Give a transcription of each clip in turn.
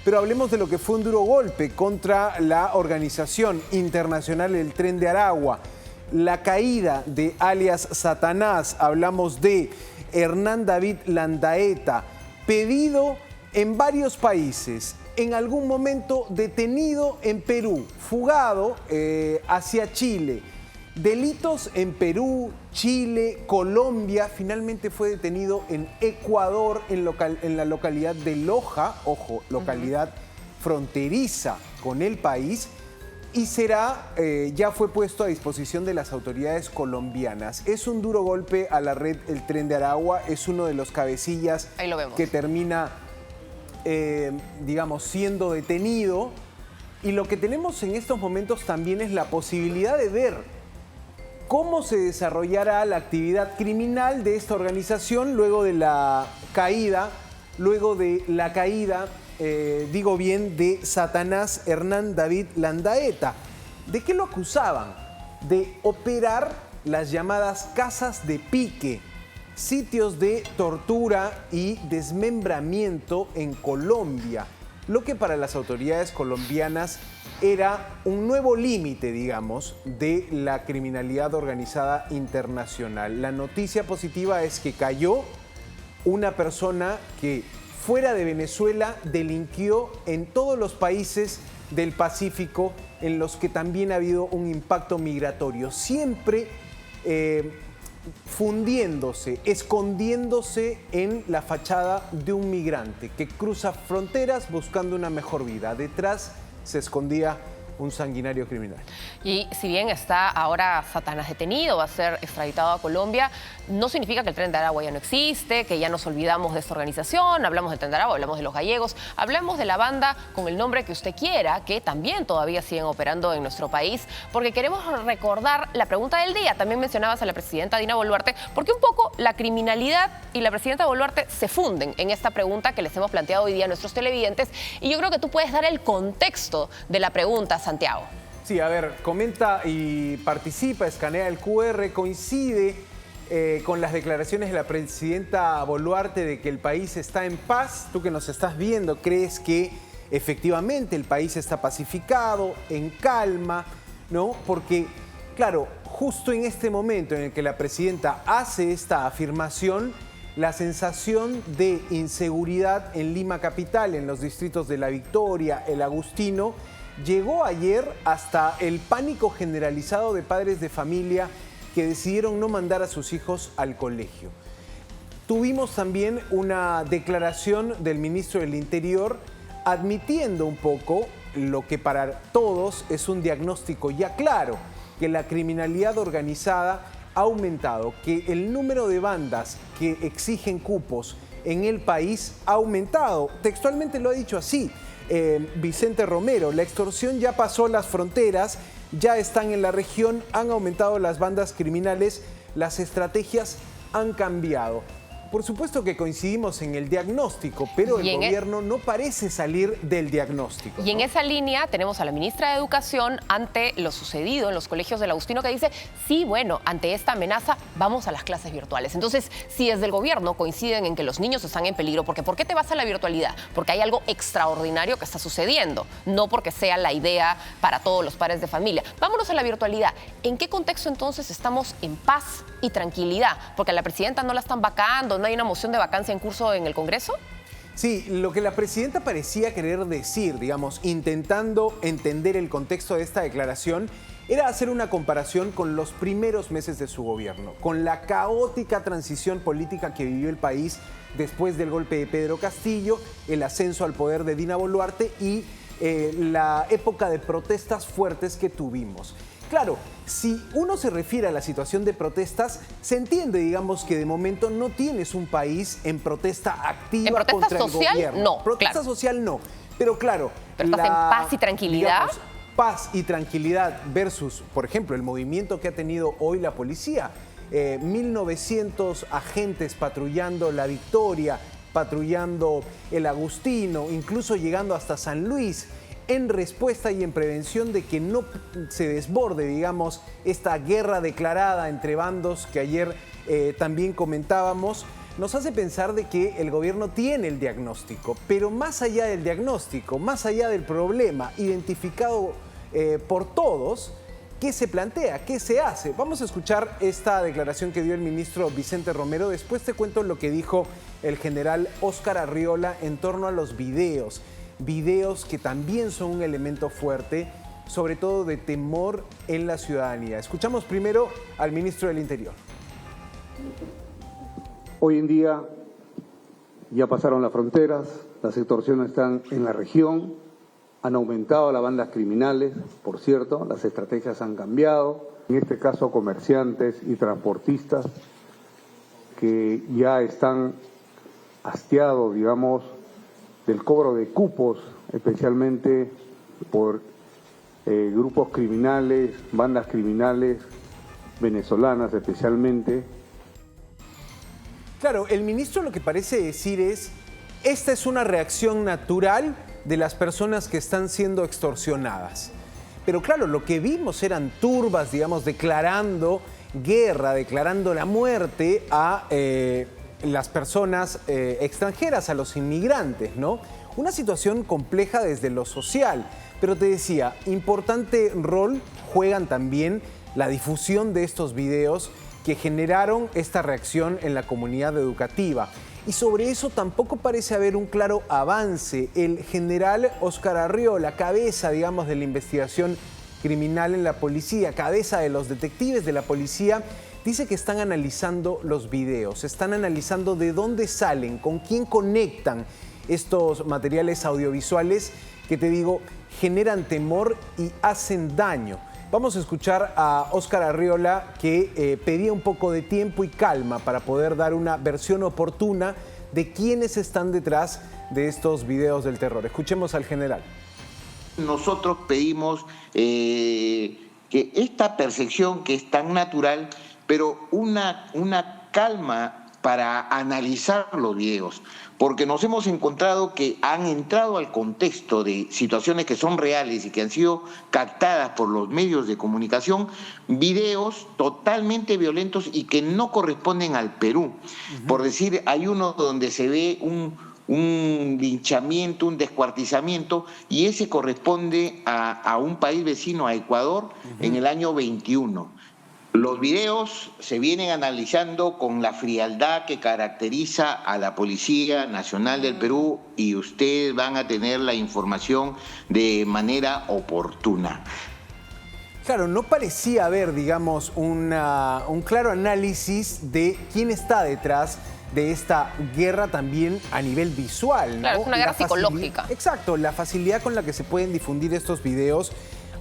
pero hablemos de lo que fue un duro golpe contra la Organización Internacional del Tren de Aragua. La caída de alias Satanás, hablamos de Hernán David Landaeta, pedido en varios países, en algún momento detenido en Perú, fugado hacia Chile. Delitos en Perú, Chile, Colombia, finalmente fue detenido en Ecuador, en la localidad de Loja, ojo, localidad fronteriza con el país, y ya fue puesto a disposición de las autoridades colombianas. Es un duro golpe a la red El Tren de Aragua, es uno de los cabecillas que termina, digamos, siendo detenido. Y lo que tenemos en estos momentos también es la posibilidad de ver cómo se desarrollará la actividad criminal de esta organización luego de la caída, de Satanás Hernán David Landaeta. ¿De qué lo acusaban? De operar las llamadas casas de pique, sitios de tortura y desmembramiento en Colombia, lo que para las autoridades colombianas era un nuevo límite, digamos, de la criminalidad organizada internacional. La noticia positiva es que cayó una persona que fuera de Venezuela delinquió en todos los países del Pacífico en los que también ha habido un impacto migratorio, siempre fundiéndose, escondiéndose en la fachada de un migrante que cruza fronteras buscando una mejor vida. Detrás se escondía un sanguinario criminal. Y si bien está ahora Satanás detenido, va a ser extraditado a Colombia, no significa que el Tren de Aragua ya no existe, que ya nos olvidamos de esta organización. Hablamos del Tren de Aragua, hablamos de los gallegos, hablamos de la banda con el nombre que usted quiera, que también todavía siguen operando en nuestro país, porque queremos recordar la pregunta del día. También mencionabas a la presidenta Dina Boluarte, porque un poco la criminalidad y la presidenta Boluarte se funden en esta pregunta que les hemos planteado hoy día a nuestros televidentes, y yo creo que tú puedes dar el contexto de la pregunta, Santiago. Sí, a ver, comenta y participa, escanea el QR, coincide con las declaraciones de la presidenta Boluarte de que el país está en paz. Tú que nos estás viendo, ¿crees que efectivamente el país está pacificado, en calma, ¿no? Porque, claro, justo en este momento en el que la presidenta hace esta afirmación, la sensación de inseguridad en Lima capital, en los distritos de La Victoria, El Agustino, llegó ayer hasta el pánico generalizado de padres de familia que decidieron no mandar a sus hijos al colegio. Tuvimos también una declaración del ministro del Interior admitiendo un poco lo que para todos es un diagnóstico ya claro, que la criminalidad organizada ha aumentado, que el número de bandas que exigen cupos en el país ha aumentado. Textualmente lo ha dicho así Vicente Romero: la extorsión ya pasó las fronteras, ya están en la región, han aumentado las bandas criminales, las estrategias han cambiado. Por supuesto que coincidimos en el diagnóstico, pero el gobierno no parece salir del diagnóstico, ¿no? Y en esa línea tenemos a la ministra de Educación ante lo sucedido en los colegios del Agustino, que dice, sí, bueno, ante esta amenaza vamos a las clases virtuales. Entonces, si desde el gobierno coinciden en que los niños están en peligro, porque ¿por qué te vas a la virtualidad? Porque hay algo extraordinario que está sucediendo, no porque sea la idea para todos los padres de familia. Vámonos a la virtualidad. ¿En qué contexto entonces estamos en paz y tranquilidad? Porque a la presidenta no la están vacando, ¿no hay una moción de vacancia en curso en el Congreso? Sí, lo que la presidenta parecía querer decir, digamos, intentando entender el contexto de esta declaración, era hacer una comparación con los primeros meses de su gobierno, con la caótica transición política que vivió el país después del golpe de Pedro Castillo, el ascenso al poder de Dina Boluarte y la época de protestas fuertes que tuvimos. Claro, si uno se refiere a la situación de protestas, se entiende, digamos, que de momento no tienes un país en protesta activa contra el gobierno. No, protesta social no, pero claro. Pero estás en paz y tranquilidad. Digamos, paz y tranquilidad versus, por ejemplo, el movimiento que ha tenido hoy la policía. 1.900 agentes patrullando La Victoria, patrullando El Agustino, incluso llegando hasta San Luis, en respuesta y en prevención de que no se desborde, digamos, esta guerra declarada entre bandos que ayer también comentábamos. nos hace pensar de que el gobierno tiene el diagnóstico, pero más allá del diagnóstico, más allá del problema identificado por todos, ¿qué se plantea? ¿Qué se hace? Vamos a escuchar esta declaración que dio el ministro Vicente Romero. Después te cuento lo que dijo el general Óscar Arriola en torno a los videos. Videos que también son un elemento fuerte, sobre todo de temor en la ciudadanía. Escuchamos primero al ministro del Interior. Hoy en día ya pasaron las fronteras, las extorsiones están en la región, han aumentado las bandas criminales, por cierto, las estrategias han cambiado. En este caso, comerciantes y transportistas que ya están hastiados, digamos, del cobro de cupos, especialmente por grupos criminales, bandas criminales, venezolanas especialmente. Claro, el ministro lo que parece decir es, esta es una reacción natural de las personas que están siendo extorsionadas. Pero claro, lo que vimos eran turbas, digamos, declarando guerra, declarando la muerte a las personas extranjeras, a los inmigrantes, ¿no? Una situación compleja desde lo social. Pero te decía, importante rol juegan también la difusión de estos videos que generaron esta reacción en la comunidad educativa. Y sobre eso tampoco parece haber un claro avance. El general Óscar Arriola, cabeza, digamos, de la investigación criminal en la policía, cabeza de los detectives de la policía, dice que están analizando los videos, están analizando de dónde salen, con quién conectan estos materiales audiovisuales que, te digo, generan temor y hacen daño. Vamos a escuchar a Óscar Arriola, que pedía un poco de tiempo y calma para poder dar una versión oportuna de quiénes están detrás de estos videos del terror. Escuchemos al general. Nosotros pedimos que esta percepción que es tan natural, pero una calma para analizar los videos, porque nos hemos encontrado que han entrado al contexto de situaciones que son reales y que han sido captadas por los medios de comunicación, videos totalmente violentos y que no corresponden al Perú. Por decir, hay uno donde se ve un linchamiento, un descuartizamiento, y ese corresponde a un país vecino, a Ecuador, en el año 21. Los videos se vienen analizando con la frialdad que caracteriza a la Policía Nacional del Perú y ustedes van a tener la información de manera oportuna. Claro, no parecía haber, digamos, un claro análisis de quién está detrás de esta guerra también a nivel visual, ¿no? Claro, es una guerra psicológica. Exacto, la facilidad con la que se pueden difundir estos videos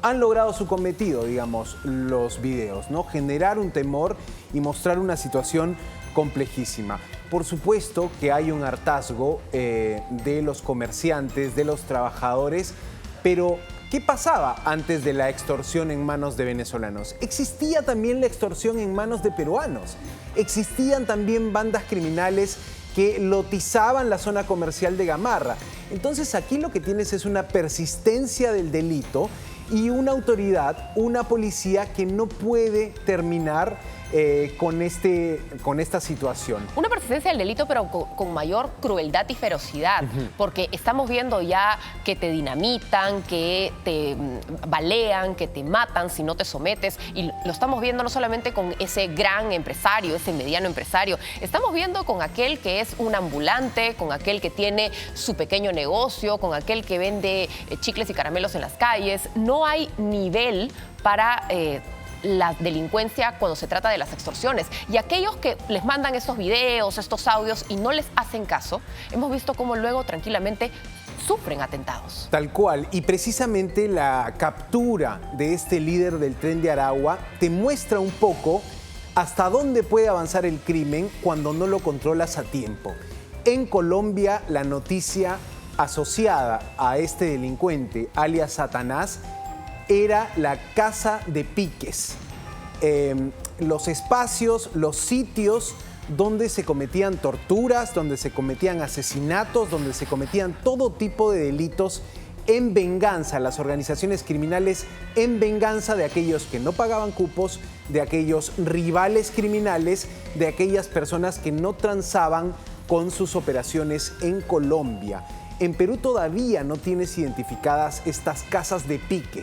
han logrado su cometido, digamos, los videos, ¿no? Generar un temor y mostrar una situación complejísima. Por supuesto que hay un hartazgo de los comerciantes, de los trabajadores, pero ¿qué pasaba antes de la extorsión en manos de venezolanos? Existía también la extorsión en manos de peruanos. Existían también bandas criminales que lotizaban la zona comercial de Gamarra. Entonces aquí lo que tienes es una persistencia del delito y una autoridad, una policía que no puede terminar con esta situación. Una persistencia del delito, pero con mayor crueldad y ferocidad, porque estamos viendo ya que te dinamitan, que te balean, que te matan si no te sometes, y lo estamos viendo no solamente con ese gran empresario, ese mediano empresario, estamos viendo con aquel que es un ambulante, con aquel que tiene su pequeño negocio, con aquel que vende chicles y caramelos en las calles. No hay nivel para la delincuencia cuando se trata de las extorsiones. Y aquellos que les mandan estos videos, estos audios y no les hacen caso, hemos visto cómo luego tranquilamente sufren atentados. Tal cual. Y precisamente la captura de este líder del Tren de Aragua te muestra un poco hasta dónde puede avanzar el crimen cuando no lo controlas a tiempo. En Colombia, la noticia asociada a este delincuente, alias Satanás, era la casa de piques. Los espacios, los sitios donde se cometían torturas, donde se cometían asesinatos, donde se cometían todo tipo de delitos en venganza, las organizaciones criminales en venganza de aquellos que no pagaban cupos, de aquellos rivales criminales, de aquellas personas que no transaban con sus operaciones en Colombia. En Perú todavía no tienes identificadas estas casas de pique,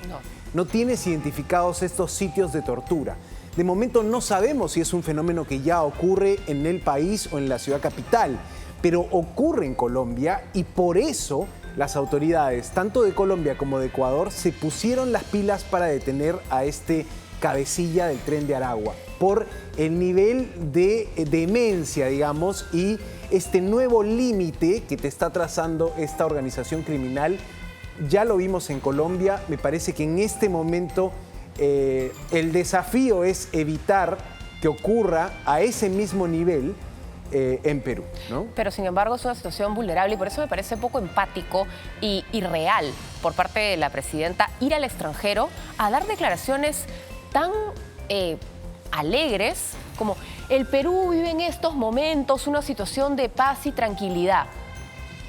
no tienes identificados estos sitios de tortura. De momento no sabemos si es un fenómeno que ya ocurre en el país o en la ciudad capital, pero ocurre en Colombia y por eso las autoridades, tanto de Colombia como de Ecuador, se pusieron las pilas para detener a este cabecilla del Tren de Aragua, por el nivel de demencia, digamos, y este nuevo límite que te está trazando esta organización criminal. Ya lo vimos en Colombia, me parece que en este momento el desafío es evitar que ocurra a ese mismo nivel en Perú, ¿no? Pero sin embargo es una situación vulnerable y por eso me parece poco empático y irreal por parte de la presidenta ir al extranjero a dar declaraciones tan alegres como el Perú vive en estos momentos una situación de paz y tranquilidad.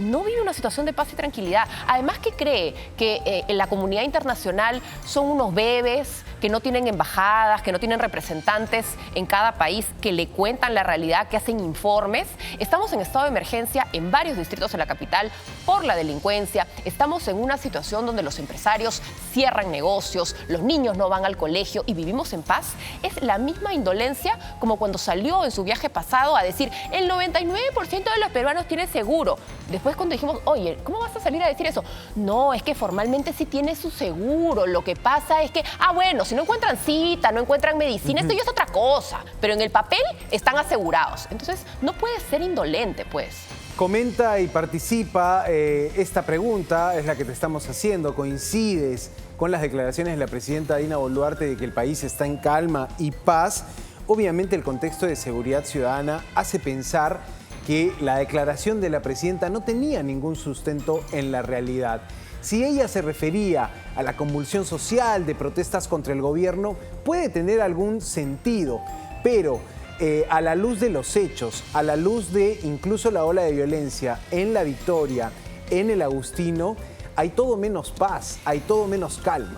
No vive una situación de paz y tranquilidad. Además, que cree que en la comunidad internacional son unos bebés que no tienen embajadas, que no tienen representantes en cada país, que le cuentan la realidad, que hacen informes. Estamos en estado de emergencia en varios distritos de la capital por la delincuencia. Estamos en una situación donde los empresarios cierran negocios, los niños no van al colegio y vivimos en paz. Es la misma indolencia como cuando salió en su viaje pasado a decir el 99% de los peruanos tienen seguro. Después cuando dijimos, oye, ¿cómo vas a salir a decir eso? No, es que formalmente sí tiene su seguro. Lo que pasa es que, bueno, si no encuentran cita, no encuentran medicina, esto ya es otra cosa. Pero en el papel están asegurados. Entonces, no puedes ser indolente, pues. Comenta y participa. Esta pregunta es la que te estamos haciendo. ¿Coincides con las declaraciones de la presidenta Dina Boluarte de que el país está en calma y paz? Obviamente el contexto de seguridad ciudadana hace pensar que la declaración de la presidenta no tenía ningún sustento en la realidad. Si ella se refería a la convulsión social de protestas contra el gobierno, puede tener algún sentido, pero a la luz de los hechos, a la luz de incluso la ola de violencia en La Victoria, en el Agustino, hay todo menos paz, hay todo menos calma.